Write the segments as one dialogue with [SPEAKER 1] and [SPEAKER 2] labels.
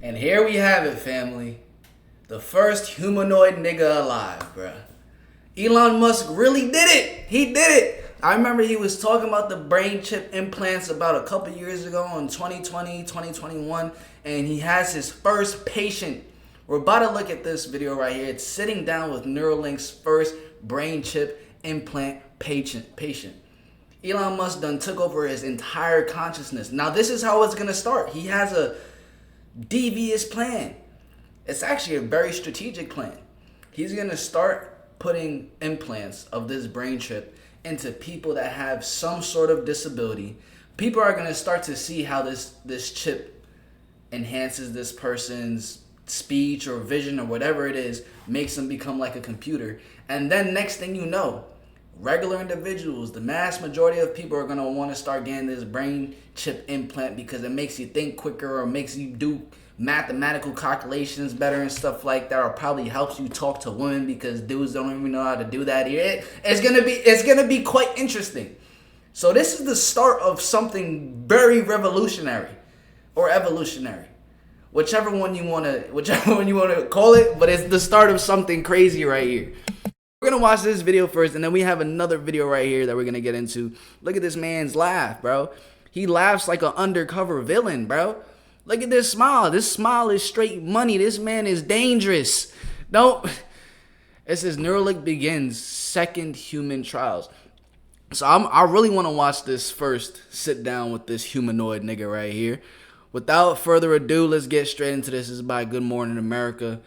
[SPEAKER 1] And here we have it, family. The first humanoid nigga alive, bruh. Elon Musk really did it. He did it. I remember he was talking about the brain chip implants about a couple years ago in 2020, 2021. And he has his first patient. We're about to look at this video right here. It's sitting down with Neuralink's first brain chip implant patient. Elon Musk done took over his entire consciousness. Now this is how it's going to start. He has a devious plan. It's actually a very strategic plan. He's going to start putting implants of this brain chip into people that have some sort of disability. People are going to start to see how this chip enhances this person's speech or vision or whatever it is, makes them become like a computer. And then next thing you know, regular individuals, the mass majority of people are going to want to start getting this brain chip implant because it makes you think quicker or makes you do mathematical calculations better and stuff like that, or probably helps you talk to women because dudes don't even know how to do that here. It's gonna be quite interesting. So this is the start of something very revolutionary or evolutionary, whichever one you wanna call it, but it's the start of something crazy right here. We're gonna watch this video first, and then we have another video right here that we're gonna get into. Look at this man's laugh, bro. He laughs like an undercover villain, bro. Look at this smile. This smile is straight money. This man is dangerous. It says Neuralink begins second human trials. So I really want to watch this first. Sit down with this humanoid nigga right here. Without further ado, let's get straight into this. This is by Good Morning America.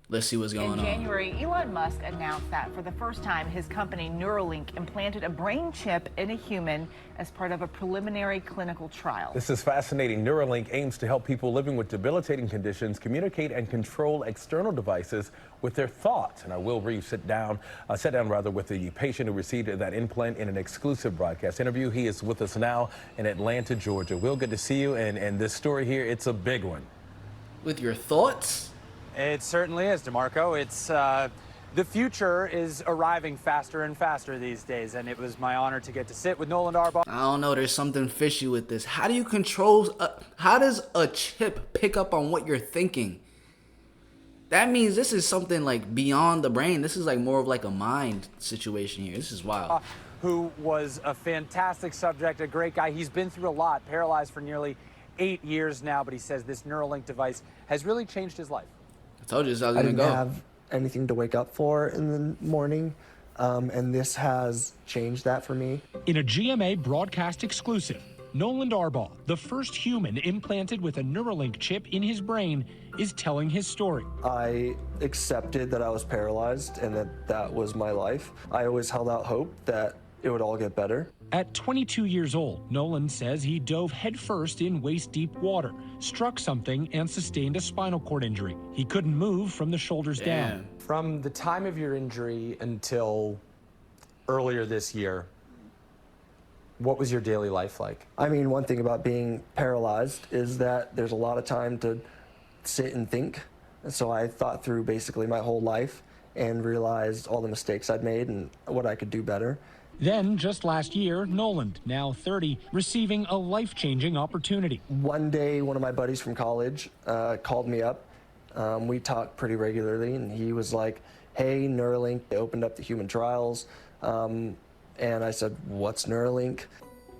[SPEAKER 1] Let's see what's going on.
[SPEAKER 2] In January, Elon Musk announced that for the first time, his company Neuralink implanted a brain chip in a human as part of a preliminary clinical trial.
[SPEAKER 3] This is fascinating. Neuralink aims to help people living with debilitating conditions communicate and control external devices with their thoughts. And Will Reeves sat down with the patient who received that implant in an exclusive broadcast interview. He is with us now in Atlanta, Georgia. Will, good to see you. And this story here, it's a big one.
[SPEAKER 1] With your thoughts?
[SPEAKER 4] It certainly is, DeMarco. It's the future is arriving faster and faster these days, and it was my honor to get to sit with Nolan Darbaugh.
[SPEAKER 1] I don't know. There's something fishy with this. How do you control? How does a chip pick up on what you're thinking? That means this is something like beyond the brain. This is like more of like a mind situation here. This is wild.
[SPEAKER 4] Who was a fantastic subject, a great guy. He's been through a lot, paralyzed for nearly 8 years now, but he says this Neuralink device has really changed his life.
[SPEAKER 1] I told you this was
[SPEAKER 5] I
[SPEAKER 1] gonna
[SPEAKER 5] didn't
[SPEAKER 1] go.
[SPEAKER 5] have anything to wake up for in the morning, and this has changed that for me.
[SPEAKER 6] In a GMA broadcast exclusive, Nolan Darbaugh, the first human implanted with a Neuralink chip in his brain, is telling his story.
[SPEAKER 5] I accepted that I was paralyzed and that was my life. I always held out hope that it would all get better.
[SPEAKER 6] At 22 years old, Nolan says he dove headfirst in waist-deep water, struck something, and sustained a spinal cord injury. He couldn't move from the shoulders down.
[SPEAKER 7] From the time of your injury until earlier this year, what was your daily life like?
[SPEAKER 5] I mean, one thing about being paralyzed is that there's a lot of time to sit and think. And so I thought through basically my whole life and realized all the mistakes I'd made and what I could do better.
[SPEAKER 6] Then, just last year, Nolan, now 30, receiving a life-changing opportunity.
[SPEAKER 5] One day, one of my buddies from college called me up. We talked pretty regularly, and he was like, hey, Neuralink, they opened up the human trials. And I said, what's Neuralink?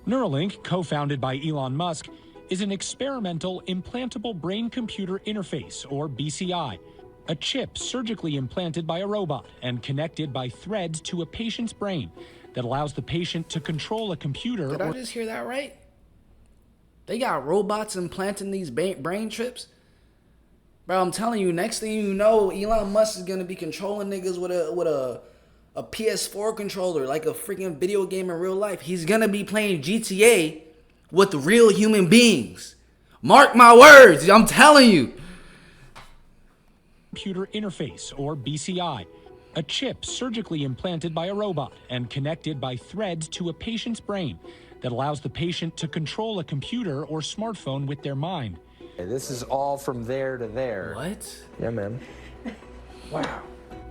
[SPEAKER 6] Neuralink, co-founded by Elon Musk, is an experimental implantable brain-computer interface, or BCI, a chip surgically implanted by a robot and connected by threads to a patient's brain that allows the patient to control a computer.
[SPEAKER 1] Did I just hear that right? They got robots implanting these brain chips? Bro, I'm telling you, next thing you know, Elon Musk is gonna be controlling niggas with a PS4 controller, like a freaking video game in real life. He's gonna be playing GTA with real human beings. Mark my words, I'm telling you.
[SPEAKER 6] Computer interface, or BCI, a chip surgically implanted by a robot and connected by threads to a patient's brain that allows the patient to control a computer or smartphone with their mind.
[SPEAKER 7] This is all from there to there.
[SPEAKER 1] What?
[SPEAKER 5] Yeah, man.
[SPEAKER 7] Wow.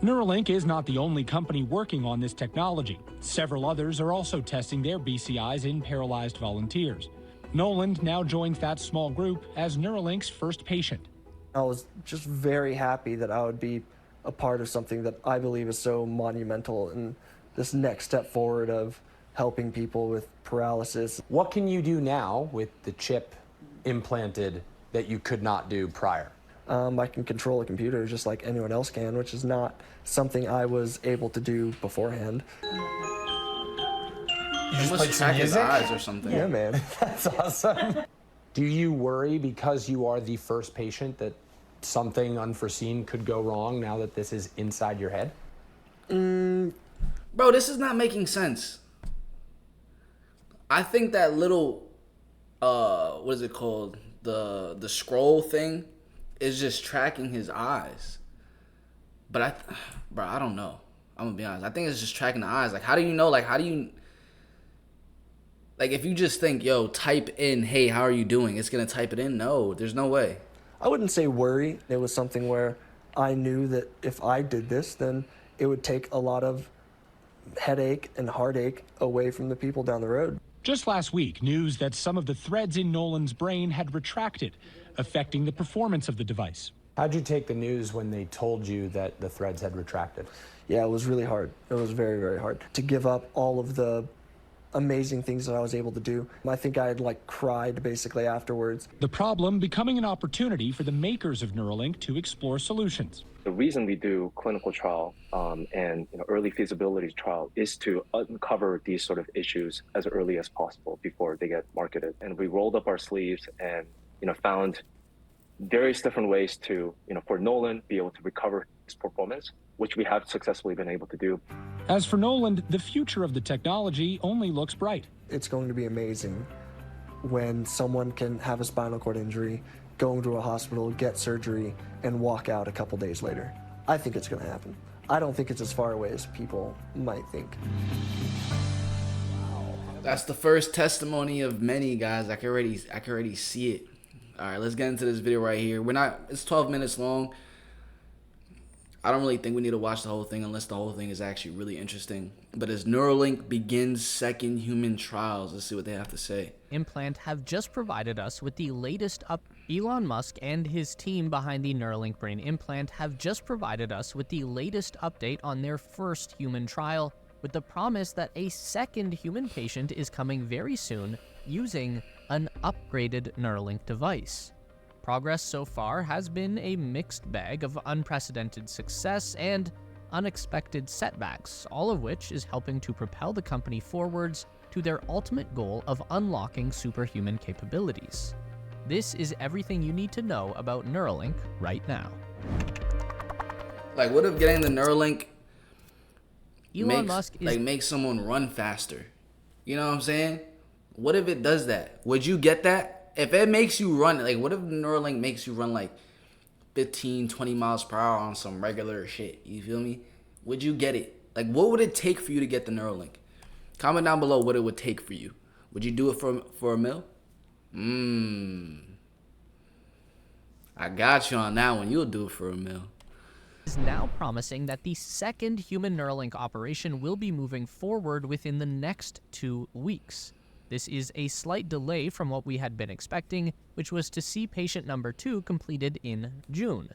[SPEAKER 6] Neuralink is not the only company working on this technology. Several others are also testing their BCIs in paralyzed volunteers. Nolan now joins that small group as Neuralink's first patient.
[SPEAKER 5] I was just very happy that I would be a part of something that I believe is so monumental and this next step forward of helping people with paralysis.
[SPEAKER 7] What can you do now with the chip implanted that you could not do prior?
[SPEAKER 5] I can control a computer just like anyone else can, which is not something I was able to do beforehand.
[SPEAKER 1] He must track his eyes or something.
[SPEAKER 5] Yeah, man.
[SPEAKER 7] That's awesome. Do you worry because you are the first patient that something unforeseen could go wrong now that this is inside your head?
[SPEAKER 1] Bro, this is not making sense. I think that little, what is it called? The scroll thing is just tracking his eyes. But I don't know. I'm gonna be honest. I think it's just tracking the eyes. Like, how do you know? Like, like, if you just think, yo, type in, hey, how are you doing? It's gonna type it in? No, there's no way.
[SPEAKER 5] I wouldn't say worry. It was something where I knew that if I did this, then it would take a lot of headache and heartache away from the people down the road.
[SPEAKER 6] Just last week, news that some of the threads in Nolan's brain had retracted, affecting the performance of the device.
[SPEAKER 7] How'd you take the news when they told you that the threads had retracted?
[SPEAKER 5] Yeah, it was really hard. It was very, very hard to give up all of the amazing things that I was able to do. I think I had cried basically afterwards.
[SPEAKER 6] The problem becoming an opportunity for the makers of Neuralink to explore solutions.
[SPEAKER 8] The reason we do clinical trial and early feasibility trial is to uncover these sort of issues as early as possible before they get marketed. And we rolled up our sleeves and found various different ways to for Nolan be able to recover his performance, which we have successfully been able to do.
[SPEAKER 6] As for Nolan, the future of the technology only looks bright.
[SPEAKER 5] It's going to be amazing when someone can have a spinal cord injury, go into a hospital, get surgery, and walk out a couple days later. I think it's going to happen. I don't think it's as far away as people might think.
[SPEAKER 1] That's the first testimony of many, guys. I can already see it. All right, let's get into this video right here. It's 12 minutes long. I don't really think we need to watch the whole thing unless the whole thing is actually really interesting. But as Neuralink begins second human trials, let's see what they have to say.
[SPEAKER 9] Implant have just provided us with the latest Elon Musk and his team behind the Neuralink brain implant have just provided us with the latest update on their first human trial, with the promise that a second human patient is coming very soon using an upgraded Neuralink device. Progress so far has been a mixed bag of unprecedented success and unexpected setbacks, all of which is helping to propel the company forwards to their ultimate goal of unlocking superhuman capabilities. This is everything you need to know about Neuralink right now.
[SPEAKER 1] Like, what if getting the Neuralink
[SPEAKER 9] Musk
[SPEAKER 1] makes someone run faster? You know what I'm saying? What if it does that? Would you get that? If it makes you run, what if Neuralink makes you run 15, 20 miles per hour on some regular shit? You feel me? Would you get it? What would it take for you to get the Neuralink? Comment down below what it would take for you. Would you do it for a mil? I got you on that one. You'll do it for a mil.
[SPEAKER 9] Is now promising that the second human Neuralink operation will be moving forward within the next 2 weeks. This is a slight delay from what we had been expecting, which was to see patient number 2 completed in June.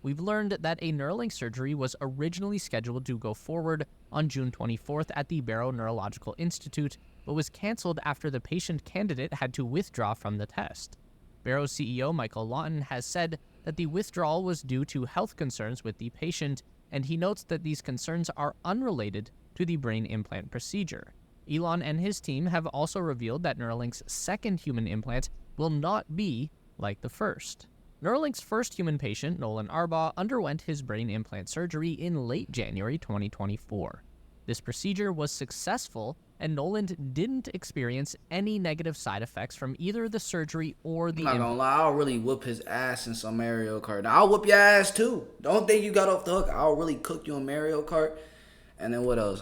[SPEAKER 9] We've learned that a Neuralink surgery was originally scheduled to go forward on June 24th at the Barrow Neurological Institute, but was canceled after the patient candidate had to withdraw from the test. Barrow's CEO Michael Lawton has said that the withdrawal was due to health concerns with the patient, and he notes that these concerns are unrelated to the brain implant procedure. Elon and his team have also revealed that Neuralink's second human implant will not be like the first. Neuralink's first human patient, Nolan Arbaugh, underwent his brain implant surgery in late January 2024. This procedure was successful, and Nolan didn't experience any negative side effects from either the surgery or the
[SPEAKER 1] I'm not gonna lie, I'll really whoop his ass in some Mario Kart. Now, I'll whoop your ass too. Don't think you got off the hook. I'll really cook you in Mario Kart. And then what else?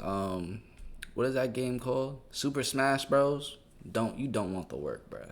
[SPEAKER 1] What is that game called? Super Smash Bros? You don't want the work, bruh.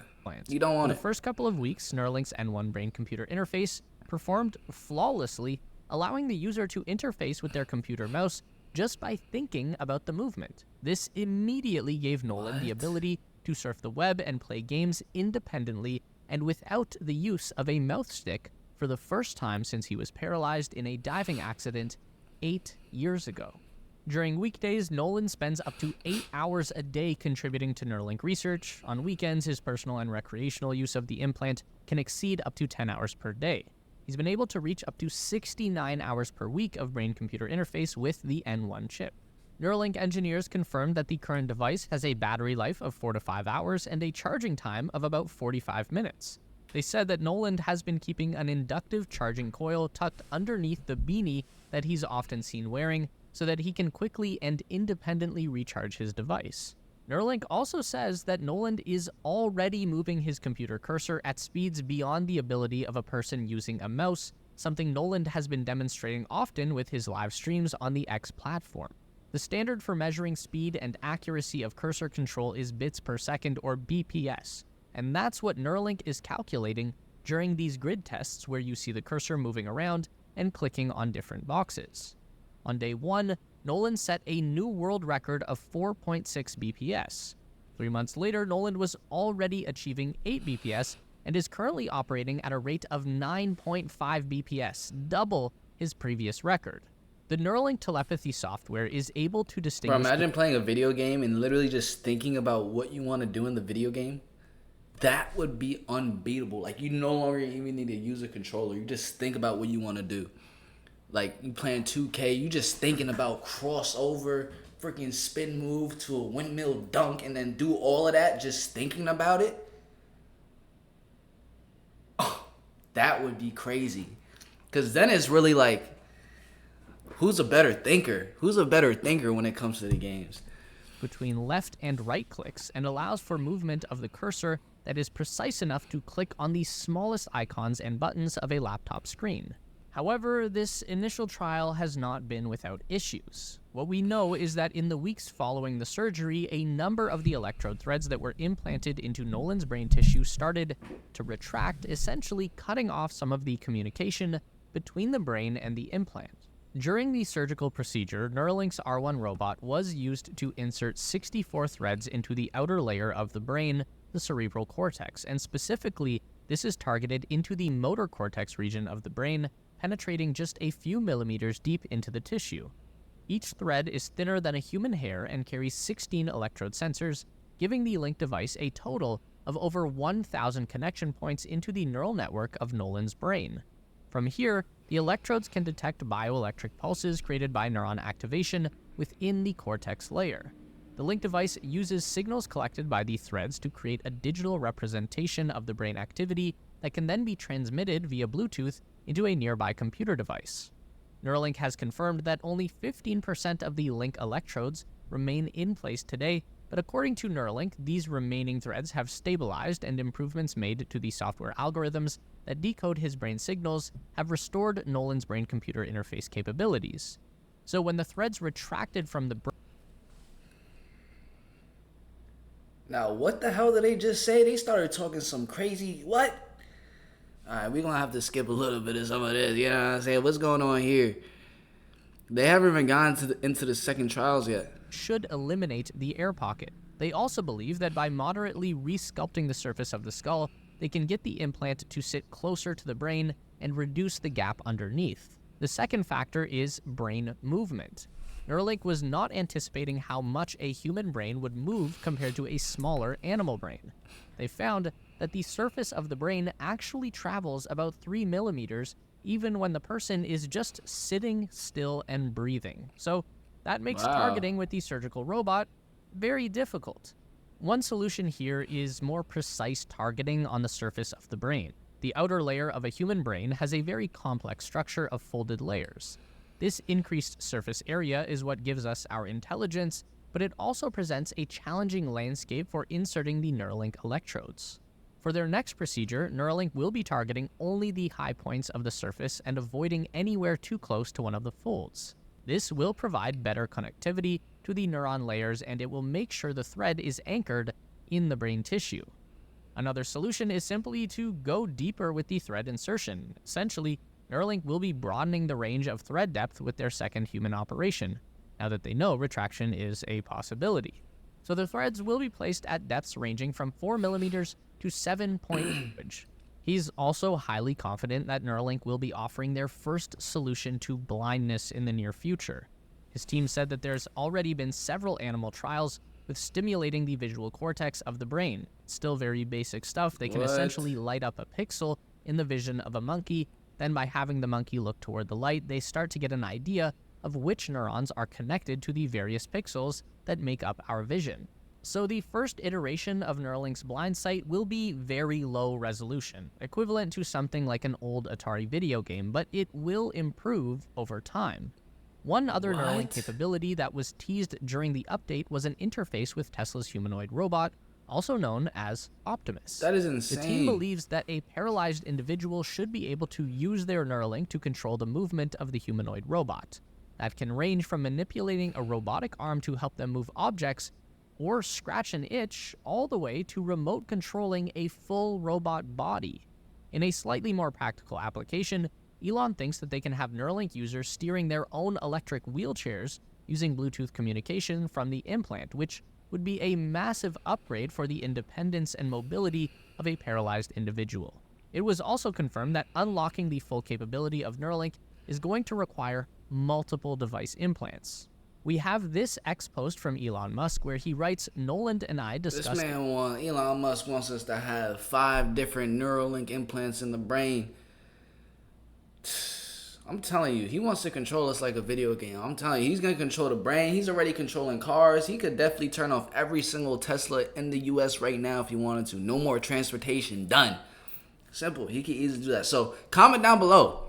[SPEAKER 1] You don't want
[SPEAKER 9] it. For the first couple of weeks, Neuralink's N1 brain-computer interface performed flawlessly, allowing the user to interface with their computer mouse just by thinking about the movement. This immediately gave Nolan the ability to surf the web and play games independently and without the use of a mouth stick for the first time since he was paralyzed in a diving accident 8 years ago. During weekdays, Nolan spends up to 8 hours a day contributing to Neuralink research. On weekends, his personal and recreational use of the implant can exceed up to 10 hours per day. He's been able to reach up to 69 hours per week of brain-computer interface with the N1 chip. Neuralink engineers confirmed that the current device has a battery life of 4 to 5 hours and a charging time of about 45 minutes. They said that Nolan has been keeping an inductive charging coil tucked underneath the beanie that he's often seen wearing, so that he can quickly and independently recharge his device. Neuralink also says that Nolan is already moving his computer cursor at speeds beyond the ability of a person using a mouse, something Nolan has been demonstrating often with his live streams on the X platform. The standard for measuring speed and accuracy of cursor control is bits per second, or BPS, and that's what Neuralink is calculating during these grid tests where you see the cursor moving around and clicking on different boxes. On day 1, Nolan set a new world record of 4.6 BPS. 3 months later, Nolan was already achieving 8 BPS and is currently operating at a rate of 9.5 BPS, double his previous record. The Neuralink telepathy software is able to distinguish...
[SPEAKER 1] Bro, imagine playing a video game and literally just thinking about what you want to do in the video game. That would be unbeatable. Like, you no longer even need to use a controller. You just think about what you want to do. Like, you playing 2K, you just thinking about crossover, freaking spin move to a windmill dunk, and then do all of that just thinking about it. Oh, that would be crazy. Because then it's really like, who's a better thinker? Who's a better thinker when it comes to the games?
[SPEAKER 9] Between left and right clicks and allows for movement of the cursor that is precise enough to click on the smallest icons and buttons of a laptop screen. However, this initial trial has not been without issues. What we know is that in the weeks following the surgery, a number of the electrode threads that were implanted into Nolan's brain tissue started to retract, essentially cutting off some of the communication between the brain and the implant. During the surgical procedure, Neuralink's R1 robot was used to insert 64 threads into the outer layer of the brain, the cerebral cortex, and specifically, this is targeted into the motor cortex region of the brain, penetrating just a few millimeters deep into the tissue. Each thread is thinner than a human hair and carries 16 electrode sensors, giving the Link device a total of over 1,000 connection points into the neural network of Nolan's brain. From here, the electrodes can detect bioelectric pulses created by neuron activation within the cortex layer. The Link device uses signals collected by the threads to create a digital representation of the brain activity that can then be transmitted via Bluetooth into a nearby computer device. Neuralink has confirmed that only 15% of the Link electrodes remain in place today, but according to Neuralink, these remaining threads have stabilized, and improvements made to the software algorithms that decode his brain signals have restored Nolan's brain-computer interface capabilities. So when the threads retracted from the brain...
[SPEAKER 1] Now, what the hell did they just say? They started talking some crazy... What? Alright, we're going to have to skip a little bit of some of this. You know what I'm saying? What's going on here? They haven't even gone into the second trials yet.
[SPEAKER 9] Should eliminate the air pocket. They also believe that by moderately resculpting the surface of the skull, they can get the implant to sit closer to the brain and reduce the gap underneath. The second factor is brain movement. Neuralink was not anticipating how much a human brain would move compared to a smaller animal brain. They found that the surface of the brain actually travels about 3 millimeters even when the person is just sitting still and breathing. So that makes targeting with the surgical robot very difficult. One solution here is more precise targeting on the surface of the brain. The outer layer of a human brain has a very complex structure of folded layers. This increased surface area is what gives us our intelligence, but it also presents a challenging landscape for inserting the Neuralink electrodes. For their next procedure, Neuralink will be targeting only the high points of the surface and avoiding anywhere too close to one of the folds. This will provide better connectivity to the neuron layers, and it will make sure the thread is anchored in the brain tissue. Another solution is simply to go deeper with the thread insertion. Essentially, Neuralink will be broadening the range of thread depth with their second human operation, now that they know retraction is a possibility. So the threads will be placed at depths ranging from 4 millimeters to 7 point. He's also highly confident that Neuralink will be offering their first solution to blindness in the near future. His team said that there's already been several animal trials with stimulating the visual cortex of the brain. Still very basic stuff. They can essentially light up a pixel in the vision of a monkey. Then by having the monkey look toward the light, they start to get an idea of which neurons are connected to the various pixels that make up our vision. So the first iteration of Neuralink's blind sight will be very low resolution, equivalent to something like an old Atari video game, but it will improve over time. One other Neuralink capability that was teased during the update was an interface with Tesla's humanoid robot, also known as Optimus.
[SPEAKER 1] That is insane.
[SPEAKER 9] The team believes that a paralyzed individual should be able to use their Neuralink to control the movement of the humanoid robot. That can range from manipulating a robotic arm to help them move objects or scratch an itch, all the way to remote controlling a full robot body. In a slightly more practical application, Elon thinks that they can have Neuralink users steering their own electric wheelchairs using Bluetooth communication from the implant, which would be a massive upgrade for the independence and mobility of a paralyzed individual. It was also confirmed that unlocking the full capability of Neuralink is going to require multiple device implants. We have this X post from Elon Musk where he writes, Nolan and I discussed...
[SPEAKER 1] Elon Musk wants us to have 5 different Neuralink implants in the brain. I'm telling you, he wants to control us like a video game. I'm telling you, he's going to control the brain. He's already controlling cars. He could definitely turn off every single Tesla in the U.S. right now if he wanted to. No more transportation. Done. Simple. He could easily do that. So comment down below.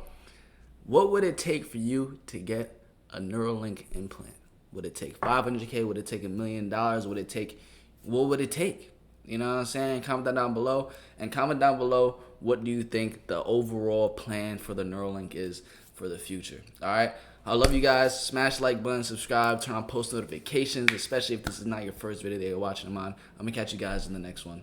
[SPEAKER 1] What would it take for you to get a Neuralink implant? Would it take $500K? Would it take $1 million? What would it take? You know what I'm saying? Comment that down below. And comment down below, what do you think the overall plan for the Neuralink is for the future? All right. I love you guys. Smash the like button, subscribe, turn on post notifications, especially if this is not your first video that you're watching them on. I'm going to catch you guys in the next one.